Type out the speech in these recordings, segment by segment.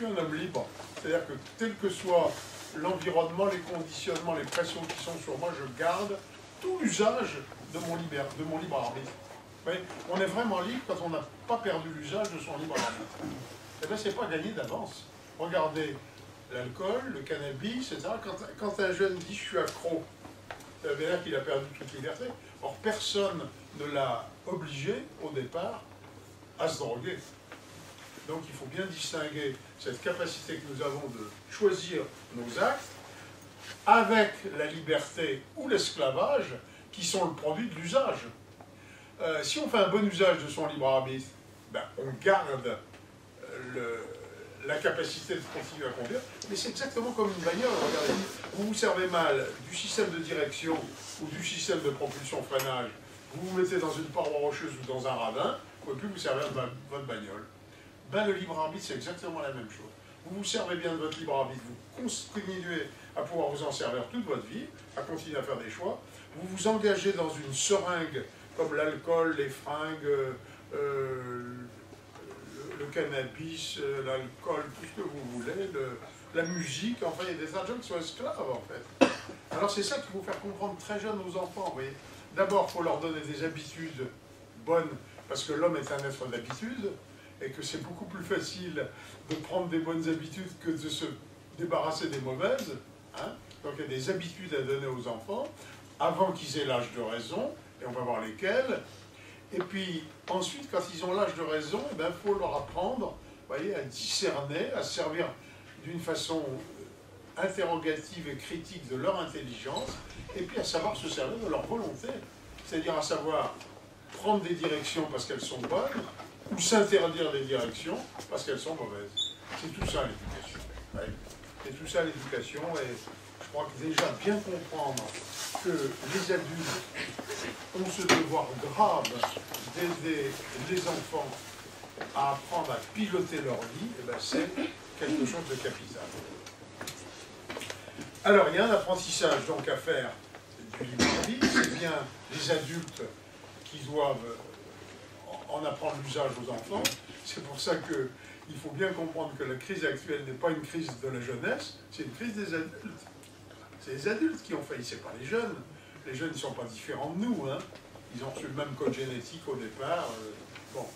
suis un homme libre. C'est-à-dire que tel que soit l'environnement, les conditionnements, les pressions qui sont sur moi, je garde tout l'usage de mon libre arbitre. Vous voyez, on est vraiment libre quand on n'a pas perdu l'usage de son libre arbitre. Et bien, c'est pas gagné d'avance. Regardez l'alcool, le cannabis, etc. Quand un jeune dit « je suis accro », ça veut dire qu'il a perdu toute liberté. Or, personne ne l'a obligé, au départ, à se droguer. Donc, il faut bien distinguer cette capacité que nous avons de choisir nos actes avec la liberté ou l'esclavage qui sont le produit de l'usage. Si on fait un bon usage de son libre arbitre, ben, on garde la capacité de continuer à conduire, mais c'est exactement comme une bagnole. Regardez, vous vous servez mal du système de direction ou du système de propulsion-freinage, vous vous mettez dans une paroi rocheuse ou dans un ravin, vous ne pouvez plus vous servir de votre bagnole. Ben, le libre arbitre, c'est exactement la même chose. Vous vous servez bien de votre libre arbitre, vous continuez à pouvoir vous en servir toute votre vie, à continuer à faire des choix, vous vous engagez dans une seringue comme l'alcool, les fringues, le cannabis, l'alcool, tout ce que vous voulez, la musique, enfin il y a des tas de gens qui sont esclaves en fait. Alors c'est ça qu'il faut faire comprendre très jeune aux enfants, vous voyez. D'abord, il faut leur donner des habitudes bonnes, parce que l'homme est un être d'habitude, et que c'est beaucoup plus facile de prendre des bonnes habitudes que de se débarrasser des mauvaises. Hein. Donc il y a des habitudes à donner aux enfants, avant qu'ils aient l'âge de raison, et on va voir lesquelles. Et puis ensuite, quand ils ont l'âge de raison, il faut leur apprendre, voyez, à discerner, à servir d'une façon interrogative et critique de leur intelligence, et puis à savoir se servir de leur volonté. C'est-à-dire à savoir prendre des directions parce qu'elles sont bonnes, ou s'interdire des directions parce qu'elles sont mauvaises. C'est tout ça l'éducation. Ouais. C'est tout ça l'éducation, et je crois que déjà bien comprendre que les adultes ont ce devoir grave d'aider les enfants à apprendre à piloter leur vie, et ben c'est quelque chose de capital. Alors, il y a un apprentissage donc à faire du libre arbitre, c'est bien les adultes qui doivent en apprendre l'usage aux enfants. C'est pour ça qu'il faut bien comprendre que la crise actuelle n'est pas une crise de la jeunesse, c'est une crise des adultes. C'est les adultes qui ont failli, c'est pas les jeunes. Les jeunes ne sont pas différents de nous, hein. Ils ont reçu le même code génétique au départ. Bon.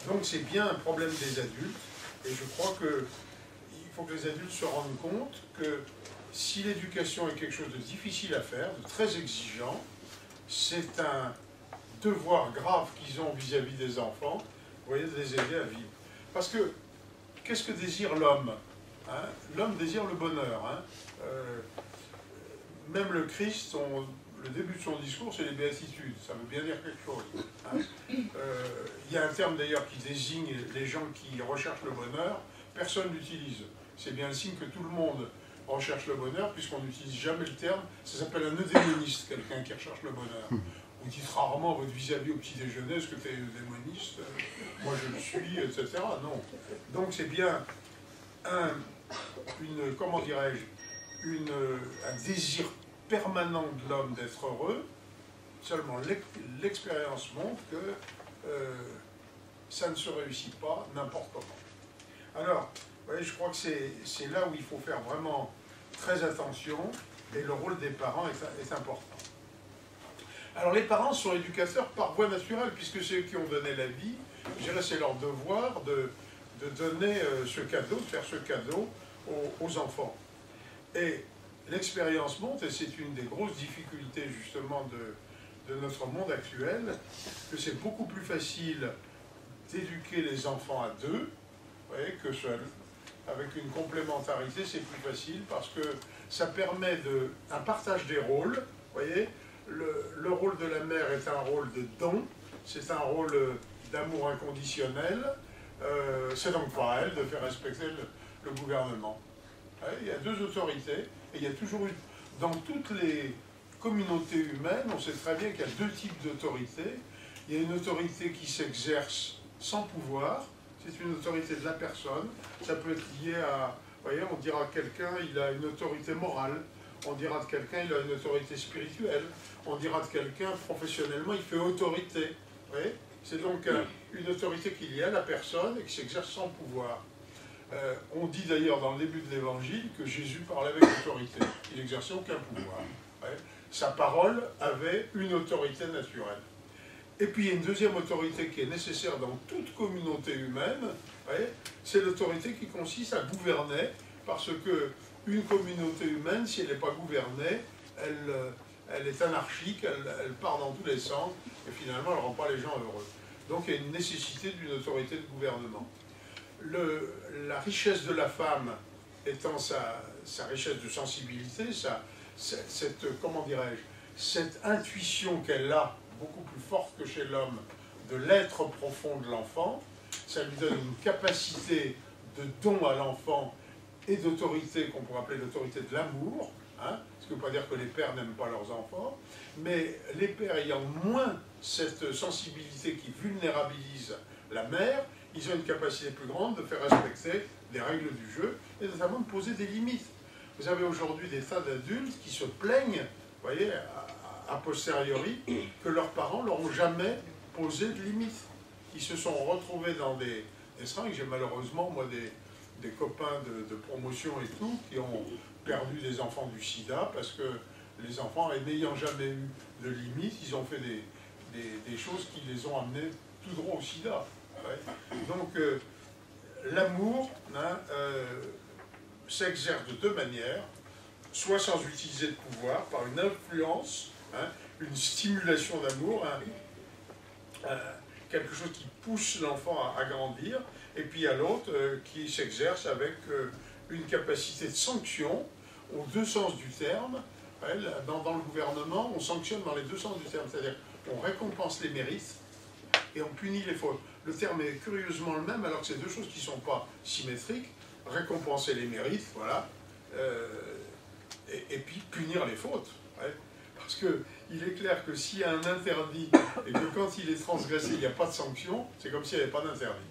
Donc c'est bien un problème des adultes, et je crois qu'il faut que les adultes se rendent compte que si l'éducation est quelque chose de difficile à faire, de très exigeant, c'est un devoir grave qu'ils ont vis-à-vis des enfants, vous voyez, de les aider à vivre. Parce que, qu'est-ce que désire l'homme, hein? L'homme désire le bonheur. Hein? Même le Christ, le début de son discours, c'est les béatitudes. Ça veut bien dire quelque chose. Hein? Il y a un terme d'ailleurs qui désigne les gens qui recherchent le bonheur. Personne l'utilise. C'est bien le signe que tout le monde recherche le bonheur, puisqu'on n'utilise jamais le terme. Ça s'appelle un eudémoniste, quelqu'un qui recherche le bonheur. Vous dites rarement votre vis-à-vis au petit déjeuner, est-ce que tu es eudémoniste? Moi je le suis, etc. Non. Donc c'est bien comment dirais-je, un désir permanent de l'homme d'être heureux. Seulement l'expérience montre que ça ne se réussit pas n'importe comment. Alors, vous voyez, je crois que c'est là où il faut faire vraiment très attention, et le rôle des parents est important. Alors les parents sont éducateurs par voie naturelle, puisque c'est eux qui ont donné la vie. Je dirais c'est leur devoir de donner ce cadeau, de faire ce cadeau aux enfants. Et l'expérience montre, et c'est une des grosses difficultés justement de notre monde actuel, que c'est beaucoup plus facile d'éduquer les enfants à deux, vous voyez, que seuls. Avec une complémentarité, c'est plus facile parce que ça permet un partage des rôles. Vous voyez, le rôle de la mère est un rôle de don, c'est un rôle d'amour inconditionnel. C'est donc pas à elle de faire respecter le gouvernement. Vous voyez, il y a deux autorités, et il y a toujours eu, dans toutes les communautés humaines, on sait très bien qu'il y a deux types d'autorités. Il y a une autorité qui s'exerce sans pouvoir. C'est une autorité de la personne. Ça peut être lié à, vous voyez, on dira de quelqu'un, il a une autorité morale. On dira de quelqu'un, il a une autorité spirituelle. On dira de quelqu'un, professionnellement, il fait autorité. Vous voyez, c'est donc une autorité qui est liée à la personne et qui s'exerce sans pouvoir. On dit d'ailleurs dans le début de l'Évangile que Jésus parlait avec autorité. Il n'exerçait aucun pouvoir. Ouais. Sa parole avait une autorité naturelle. Et puis il y a une deuxième autorité qui est nécessaire dans toute communauté humaine, ouais, c'est l'autorité qui consiste à gouverner, parce que une communauté humaine, si elle n'est pas gouvernée, elle est anarchique, elle part dans tous les sens, et finalement elle ne rend pas les gens heureux. Donc il y a une nécessité d'une autorité de gouvernement. La richesse de la femme étant sa richesse de sensibilité, comment dirais-je, cette intuition qu'elle a, beaucoup plus forte que chez l'homme, de l'être profond de l'enfant, ça lui donne une capacité de don à l'enfant et d'autorité qu'on pourrait appeler l'autorité de l'amour, hein, ce qui ne veut pas dire que les pères n'aiment pas leurs enfants, mais les pères ayant moins cette sensibilité qui vulnérabilise la mère, ils ont une capacité plus grande de faire respecter les règles du jeu et notamment de poser des limites. Vous avez aujourd'hui des tas d'adultes qui se plaignent, vous voyez, a posteriori, que leurs parents leur ont jamais posé de limites. Ils se sont retrouvés dans des seringues. J'ai malheureusement, moi, des copains de promotion et tout, qui ont perdu des enfants du sida parce que les enfants, n'ayant jamais eu de limites, ils ont fait des choses qui les ont amenés tout droit au sida. Ouais. Donc, l'amour hein, s'exerce de deux manières, soit sans utiliser de pouvoir, par une influence, hein, une stimulation d'amour, hein, quelque chose qui pousse l'enfant à grandir, et puis à l'autre qui s'exerce avec une capacité de sanction aux deux sens du terme. Ouais, dans le gouvernement, on sanctionne dans les deux sens du terme, c'est-à-dire qu'on récompense les mérites et on punit les fautes. Le terme est curieusement le même, alors que c'est deux choses qui ne sont pas symétriques. Récompenser les mérites, voilà, et puis punir les fautes. Ouais. Parce qu'il est clair que s'il y a un interdit et que quand il est transgressé, il n'y a pas de sanction, c'est comme s'il n'y avait pas d'interdit.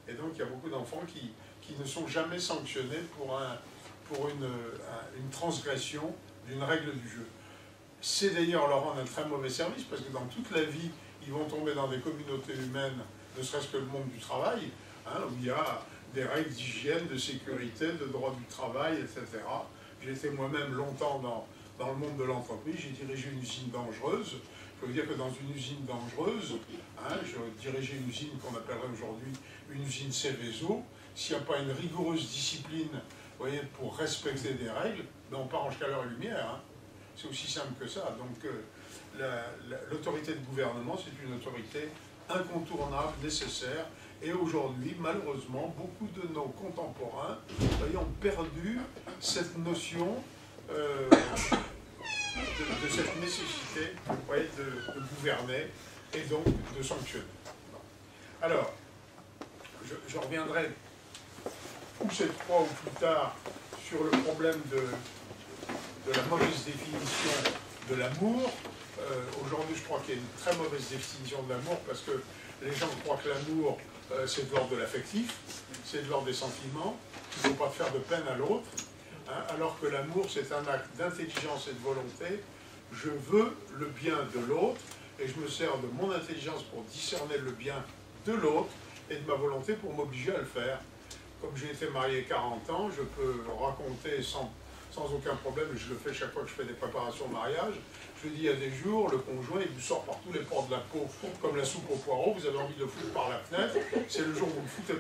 Et donc il y a beaucoup d'enfants qui ne sont jamais sanctionnés pour une transgression d'une règle du jeu. C'est d'ailleurs leur rendre un très mauvais service, parce que dans toute la vie, ils vont tomber dans des communautés humaines, ne serait-ce que le monde du travail, hein, où il y a des règles d'hygiène, de sécurité, de droit du travail, etc. J'ai été moi-même longtemps dans le monde de l'entreprise, j'ai dirigé une usine dangereuse. Je peux vous dire que dans une usine dangereuse, hein, je dirigeais une usine qu'on appellerait aujourd'hui une usine Céveso. S'il n'y a pas une rigoureuse discipline, vous voyez, pour respecter des règles, ben on part en chaleur et lumière. Hein. C'est aussi simple que ça. Donc l'autorité de gouvernement, c'est une autorité incontournable, nécessaire. Et aujourd'hui, malheureusement, beaucoup de nos contemporains ont perdu cette notion de cette nécessité de gouverner et donc de sanctionner. Alors, je reviendrai ou cette fois ou plus tard sur le problème de la mauvaise définition de l'amour. Aujourd'hui, je crois qu'il y a une très mauvaise définition de l'amour parce que les gens croient que l'amour, c'est de l'ordre de l'affectif, c'est de l'ordre des sentiments, qu'il ne faut pas faire de peine à l'autre, hein, alors que l'amour, c'est un acte d'intelligence et de volonté. Je veux le bien de l'autre et je me sers de mon intelligence pour discerner le bien de l'autre et de ma volonté pour m'obliger à le faire. Comme j'ai été marié 40 ans, je peux raconter sans aucun problème, et je le fais chaque fois que je fais des préparations de mariage. Je dis, il y a des jours, le conjoint, il vous sort par tous les pores de la peau, comme la soupe au poireau, vous avez envie de le foutre par la fenêtre, c'est le jour où vous le foutez